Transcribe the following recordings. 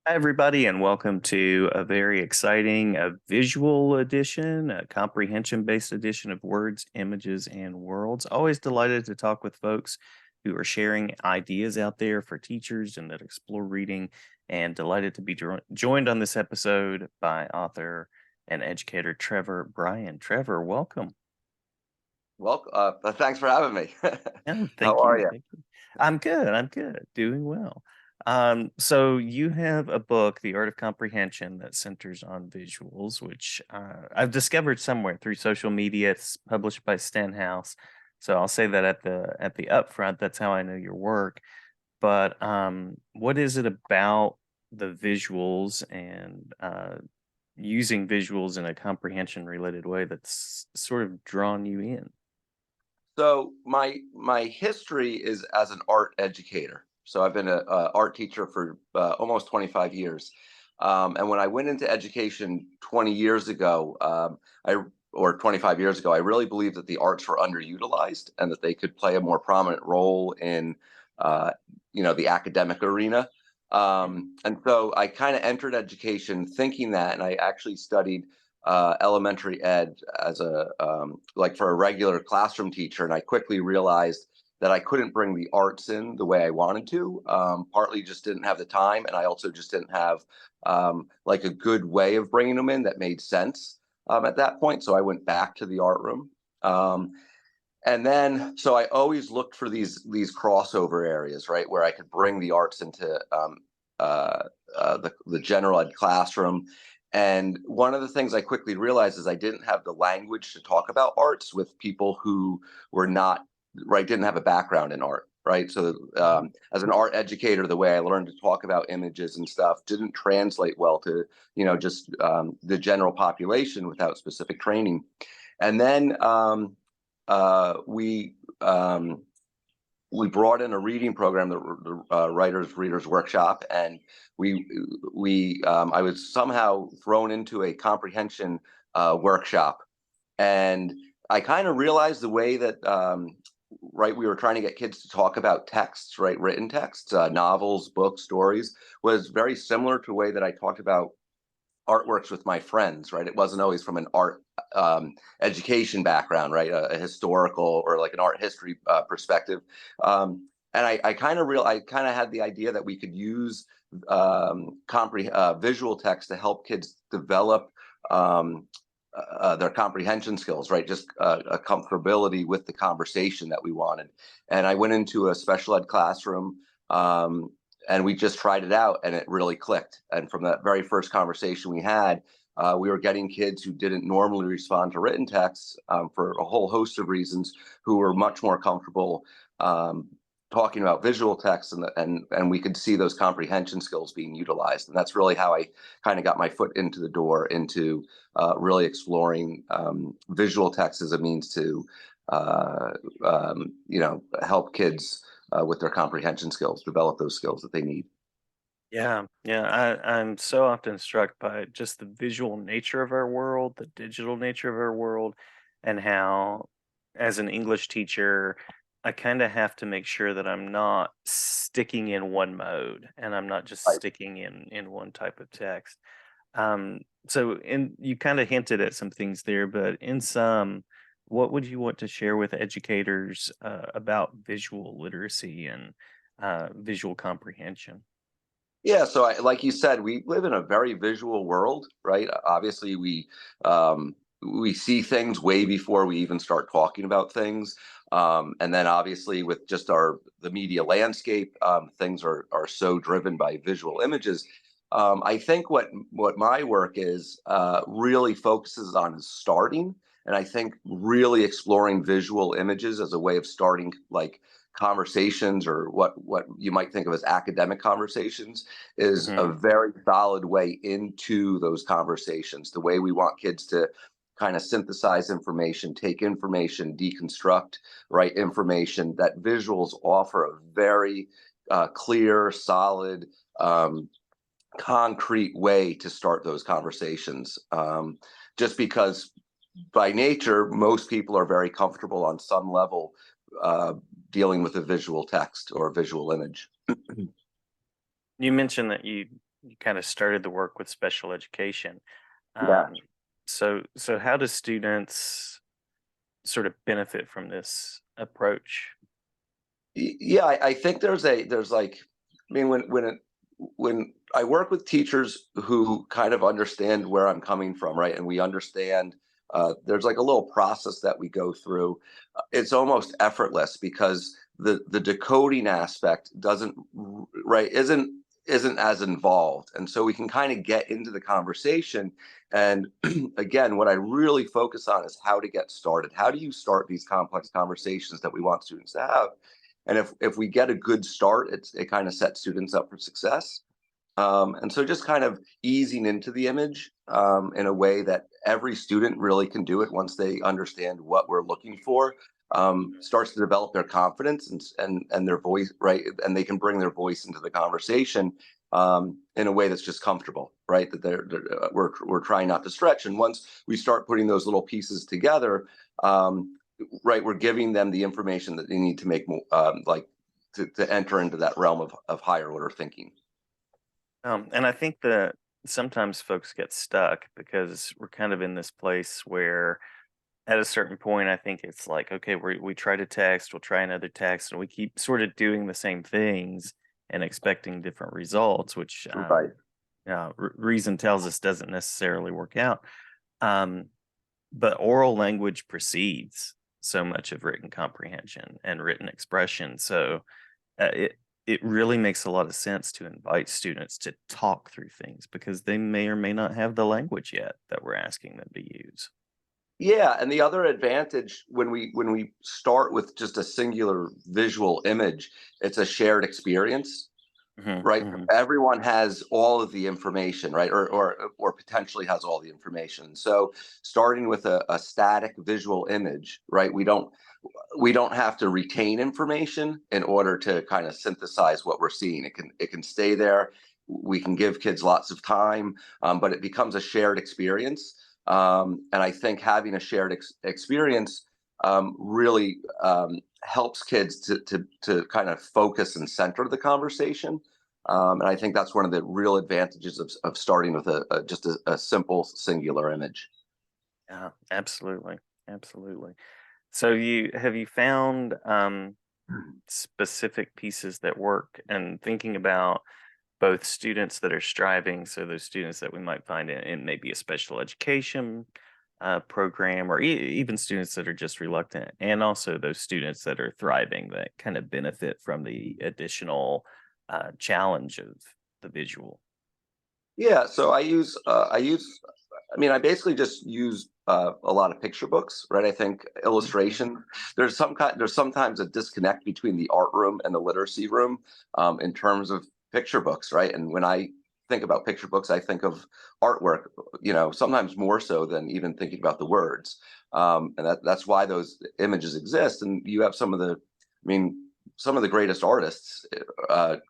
Hi, everybody, and welcome to a very exciting visual edition, a comprehension-based edition of Words, Images, and Worlds. Always delighted to talk with folks who are sharing ideas out there for teachers and that explore reading, and delighted to be joined on this episode by author and educator Trevor Bryan. Trevor, welcome. Well, thanks for having me. Yeah, How thank are you. you? Thank you. I'm good. I'm good. Doing well. So you have a book, The Art of Comprehension, that centers on visuals, which I've discovered somewhere through social media. It's published by Stenhouse. So I'll say that at the upfront, that's how I know your work. But what is it about the visuals and using visuals in a comprehension related way that's sort of drawn you in? So my history is as an art educator. So I've been a art teacher for almost 25 years. And when I went into education 20 years ago, I or 25 years ago, I really believed that the arts were underutilized and that they could play a more prominent role in, uh, the academic arena. And so I kind of entered education thinking that, and I actually studied elementary ed as a like for a regular classroom teacher, and I quickly realized that I couldn't bring the arts in the way I wanted to. Partly just didn't have the time, and I also just didn't have like a good way of bringing them in that made sense at that point. So I went back to the art room. And then, so I always looked for these crossover areas, right, where I could bring the arts into uh, the general ed classroom. And one of the things I quickly realized is I didn't have the language to talk about arts with people who were not right, didn't have a background in art, right. So as an art educator, the way I learned to talk about images and stuff didn't translate well to just the general population without specific training. And then uh, we um, we brought in a reading program, the Writers Readers Workshop, and I was somehow thrown into a comprehension workshop, and I kind of realized the way that right, we were trying to get kids to talk about texts, right, written texts, novels, books, stories, was very similar to the way that I talked about artworks with my friends, right? It wasn't always from an art education background, right? A historical or like an art history perspective. And I kind of I kind of had the idea that we could use visual text to help kids develop their comprehension skills, right? Just a comfortability with the conversation that we wanted. And I went into a special ed classroom, and we just tried it out, and it really clicked. And from that very first conversation we had, we were getting kids who didn't normally respond to written texts for a whole host of reasons, who were much more comfortable talking about visual text, and we could see those comprehension skills being utilized. And that's really how I kind of got my foot into the door into really exploring visual text as a means to help kids with their comprehension skills, develop those skills that they need. Yeah, yeah. I'm so often struck by just the visual nature of our world, the digital nature of our world, and how, as an English teacher, I kind of have to make sure that I'm not sticking in one mode and I'm not just Right. sticking in one type of text. So you kind of hinted at some things there, but in some, what would you want to share with educators about visual literacy and visual comprehension? Yeah, so like you said, we live in a very visual world, right? Obviously, we see things way before we even start talking about things, and then obviously with just the media landscape, things are so driven by visual images. I think what my work is really focuses on is starting, and I think really exploring visual images as a way of starting like conversations, or what you might think of as academic conversations, is a Hmm. very solid way into those conversations. The way we want kids to kind of synthesize information, take information, deconstruct, right, information, that visuals offer a very clear, solid, concrete way to start those conversations. Just because by nature, most people are very comfortable on some level uh, dealing with a visual text or a visual image. You mentioned that you you kind of started the work with special education. Yeah. Um, so how do students sort of benefit from this approach? Yeah, I think there's like, I mean, when I work with teachers who kind of understand where I'm coming from, right, and we understand, there's like a little process that we go through. It's almost effortless because the decoding aspect doesn't right isn't as involved, and so we can kind of get into the conversation. And again, what I really focus on is how to get started. How do you start these complex conversations that we want students to have? And if we get a good start, it kind of sets students up for success. And so just kind of easing into the image in a way that every student really can do it once they understand what we're looking for, starts to develop their confidence and their voice, right? And they can bring their voice into the conversation in a way that's just comfortable, right? That we're trying not to stretch. And once we start putting those little pieces together, right, we're giving them the information that they need to make like to enter into that realm of higher order thinking. And I think that sometimes folks get stuck because we're kind of in this place where at a certain point, I think it's like, okay, we try to text, we'll try another text, and we keep sort of doing the same things and expecting different results, which Right. reason tells us doesn't necessarily work out. Um, but oral language precedes so much of written comprehension and written expression. So it really makes a lot of sense to invite students to talk through things because they may or may not have the language yet that we're asking them to use. Yeah, and the other advantage when we start with just a singular visual image, it's a shared experience, Hmm, right? hmm. Everyone has all of the information, right? Or potentially has all the information. So starting with a static visual image, right? We don't have to retain information in order to kind of synthesize what we're seeing. It can stay there. We can give kids lots of time, but it becomes a shared experience. And I think having a shared experience really helps kids to kind of focus and center the conversation. And I think that's one of the real advantages of starting with just a simple singular image. Yeah, absolutely, absolutely. So you found specific pieces that work and thinking about both students that are striving, so those students that we might find in maybe a special education program, or even students that are just reluctant, and also those students that are thriving that kind of benefit from the additional challenge of the visual. Yeah, so I mean, I basically just use a lot of picture books, right? I think Mhm. illustration. There's sometimes a disconnect between the art room and the literacy room in terms of picture books, right? And when I think about picture books, I think of artwork, sometimes more so than even thinking about the words. And that's why those images exist. And you have I mean, some of the greatest artists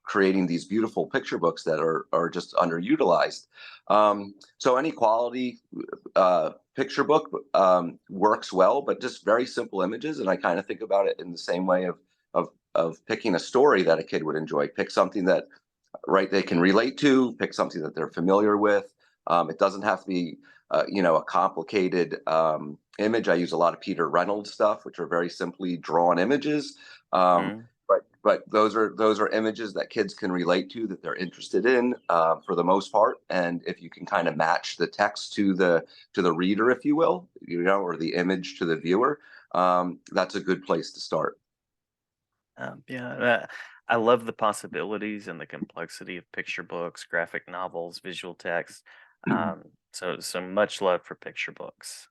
creating these beautiful picture books that are just underutilized. So any quality picture book works well, but just very simple images. And I kind of think about it in the same way of picking a story that a kid would enjoy. Pick something that right they can relate to. Pick something that they're familiar with. It doesn't have to be a complicated image. I use a lot of Peter Reynolds stuff, which are very simply drawn images. Um, Mhm. but those are images that kids can relate to, that they're interested in for the most part. And if you can kind of match the text to the reader, if you will, or the image to the viewer, that's a good place to start. Yeah, I love the possibilities and the complexity of picture books, graphic novels, visual text. So much love for picture books.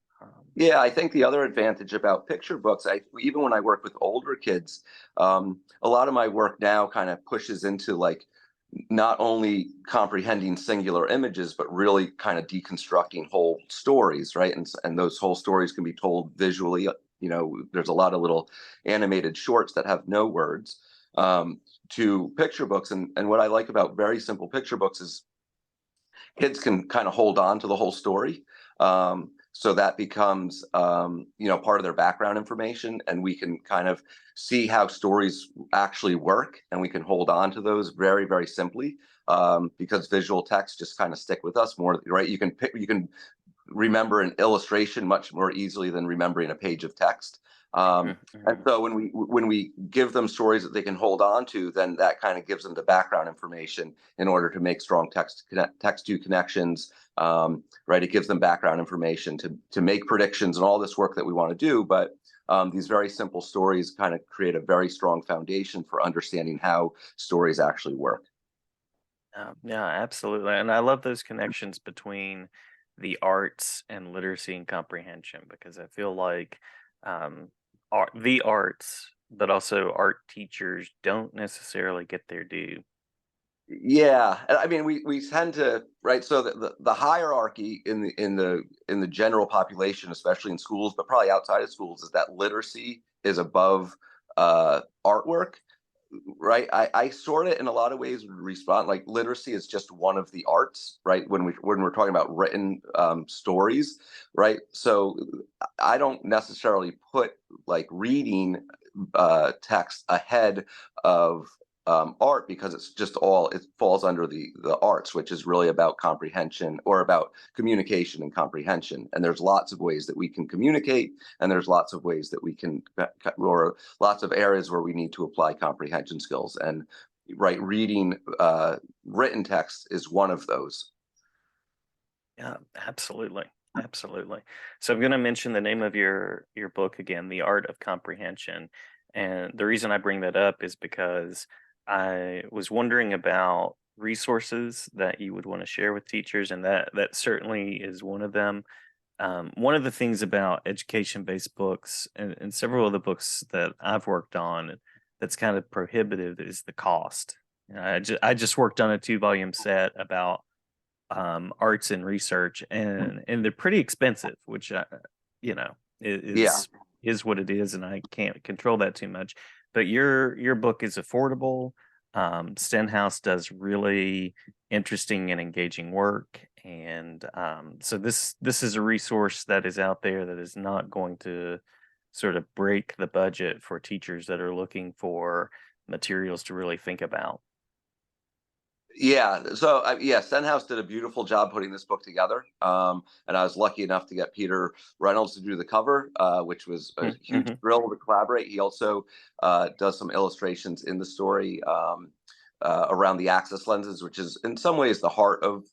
Yeah, I think the other advantage about picture books, even when I work with older kids, a lot of my work now kind of pushes into like not only comprehending singular images, but really kind of deconstructing whole stories, right? And those whole stories can be told visually. There's a lot of little animated shorts that have no words to picture books. And what I like about very simple picture books is kids can kind of hold on to the whole story. So that becomes, part of their background information, and we can kind of see how stories actually work, and we can hold on to those very, very simply, because visual text just kind of stick with us more, right? You can remember an illustration much more easily than remembering a page of text. Mhm, And mhm. so when we give them stories that they can hold on to, then that kind of gives them the background information in order to make strong text to connections. Right, it gives them background information to make predictions and all this work that we want to do. But these very simple stories kind of create a very strong foundation for understanding how stories actually work. Yeah, absolutely. And I love those connections between the arts and literacy and comprehension because I feel like the arts, but also art teachers don't necessarily get their due. Yeah, and I mean, we tend to, right. So the hierarchy in the general population, especially in schools, but probably outside of schools, is that literacy is above artwork, right? I sort of, in a lot of ways, would respond like literacy is just one of the arts, right? When we're talking about written stories, right? So I don't necessarily put like reading text ahead of art, because it's just all, it falls under the arts, which is really about comprehension, or about communication and comprehension. And there's lots of ways that we can communicate, and there's lots of ways that we can, or lots of areas where we need to apply comprehension skills. And right, reading written text is one of those. Yeah, absolutely. Absolutely. So I'm going to mention the name of your book again, The Art of Comprehension. And the reason I bring that up is because I was wondering about resources that you would want to share with teachers, and that certainly is one of them. One of the things about education-based books and several of the books that I've worked on that's kind of prohibitive is the cost. I just worked on a 2 volume set about arts and research, and they're pretty expensive, which you know Yeah. is what it is, and I can't control that too much. But your book is affordable. Stenhouse does really interesting and engaging work, and so this is a resource that is out there that is not going to sort of break the budget for teachers that are looking for materials to really think about. Yeah. So yeah, Stenhouse did a beautiful job putting this book together, and I was lucky enough to get Peter Reynolds to do the cover, which was a huge Mm-hmm. thrill to collaborate. He also does some illustrations in the story, around the axis lenses, which is in some ways the heart of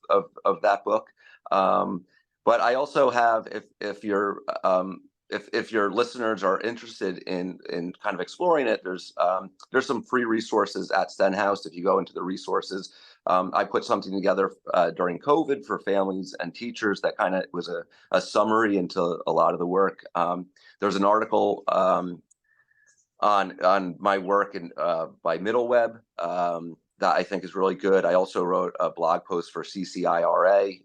that book. Um, but I also have, if your listeners are interested in kind of exploring it, there's some free resources at Stenhouse. If you go into the resources, I put something together during COVID for families and teachers that kind of was a summary into a lot of the work. There's an article on my work in by Middle Web, that I think is really good. I also wrote a blog post for CCIRA,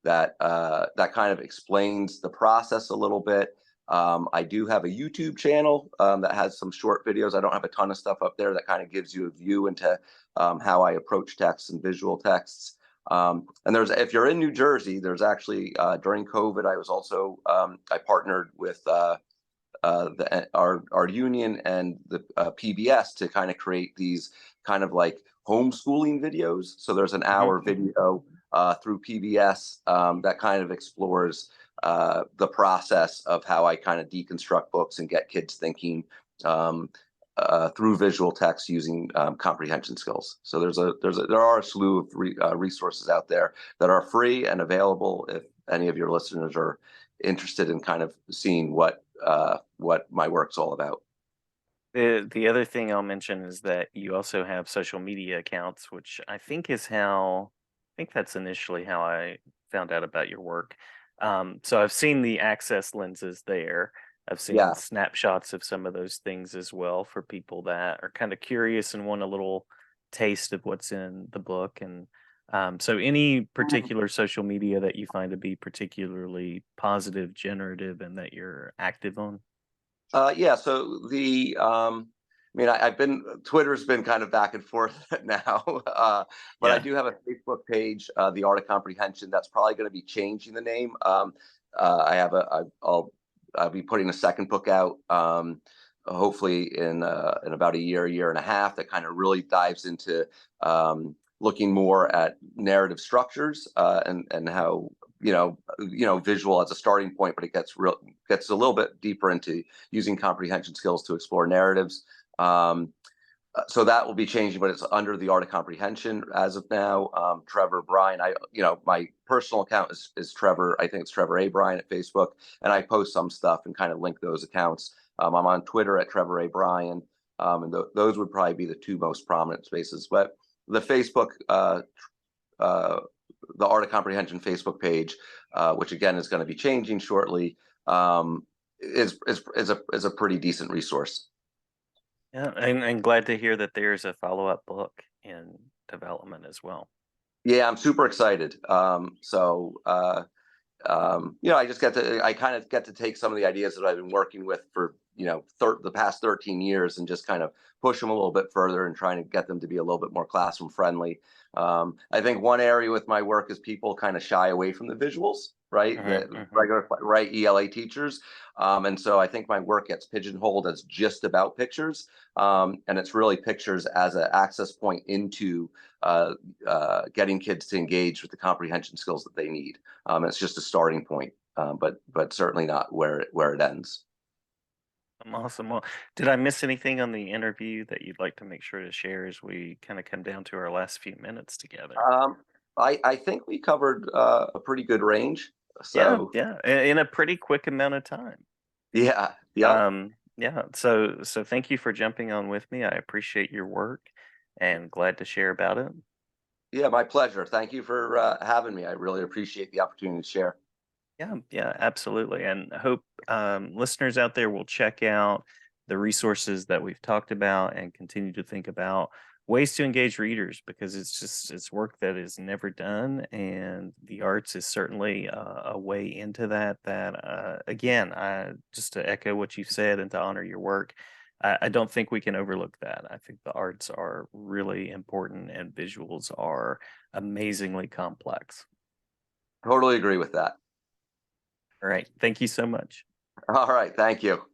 that kind of explains the process a little bit. I do have a YouTube channel that has some short videos. I don't have a ton of stuff up there that kind of gives you a view into how I approach texts and visual texts. And if you're in New Jersey, there's actually during COVID, I was also I partnered with our union and the PBS to kind of create these kind of like homeschooling videos. So there's an hour Mm-hmm. video through PBS that kind of explores the process of how I kind of deconstruct books and get kids thinking um, through visual text using comprehension skills. So there are a slew of resources out there that are free and available if any of your listeners are interested in kind of seeing what my work's all about. The other thing I'll mention is that you also have social media accounts, which I think that's initially how I found out about your work. So I've seen the access lenses there. I've seen Yeah. snapshots of some of those things as well for people that are kind of curious and want a little taste of what's in the book. And so any particular social media that you find to be particularly positive, generative, and that you're active on? Yeah. So I mean, I've been Twitter's been kind of back and forth now, but I Yeah. do have a Facebook page, The Art of Comprehension. That's probably going to be changing the name. I have I'll be putting a second book out, hopefully in about a year and a half, that kind of really dives into looking more at narrative structures, and how visual as a starting point, but it gets a little bit deeper into using comprehension skills to explore narratives. So that will be changing, but it's under the art of comprehension as of now. Trevor Bryan, my personal account is Trevor. I think it's Trevor A. Bryan at Facebook, and I post some stuff and kind of link those accounts. I'm on Twitter at Trevor A. Bryan, and those would probably be the two most prominent spaces. But the Facebook, the Art of Comprehension Facebook page, which again is going to be changing shortly, is a pretty decent resource. Yeah, and glad to hear that there's a follow-up book in development as well. Yeah, I'm super excited. I kind of get to take some of the ideas that I've been working with for the past 13 years, and just kind of push them a little bit further and trying to get them to be a little bit more classroom friendly. I think one area with my work is people kind of shy away from the visuals, right? Hmm. The Hmm. regular, right, ELA teachers. And so I think my work gets pigeonholed as just about pictures. And it's really pictures as an access point into getting kids to engage with the comprehension skills that they need. It's just a starting point, but certainly not where it ends. Awesome. Well, did I miss anything on the interview that you'd like to make sure to share as we kind of come down to our last few minutes together? Um, I think we covered a pretty good range. Yeah, So yeah, in a pretty quick amount of time. yeah, yep, Yeah. So thank you for jumping on with me. I appreciate your work and glad to share about it. yeah, my pleasure. Thank you for having me. I really appreciate the opportunity to share. Yeah, yeah, absolutely. And I hope listeners out there will check out the resources that we've talked about and continue to think about ways to engage readers, because it's work that is never done, and the arts is certainly a way into that. Again, just to echo what you said and to honor your work, I don't think we can overlook that. I think the arts are really important, and visuals are amazingly complex. Totally agree with that. All right, thank you so much. All right, thank you.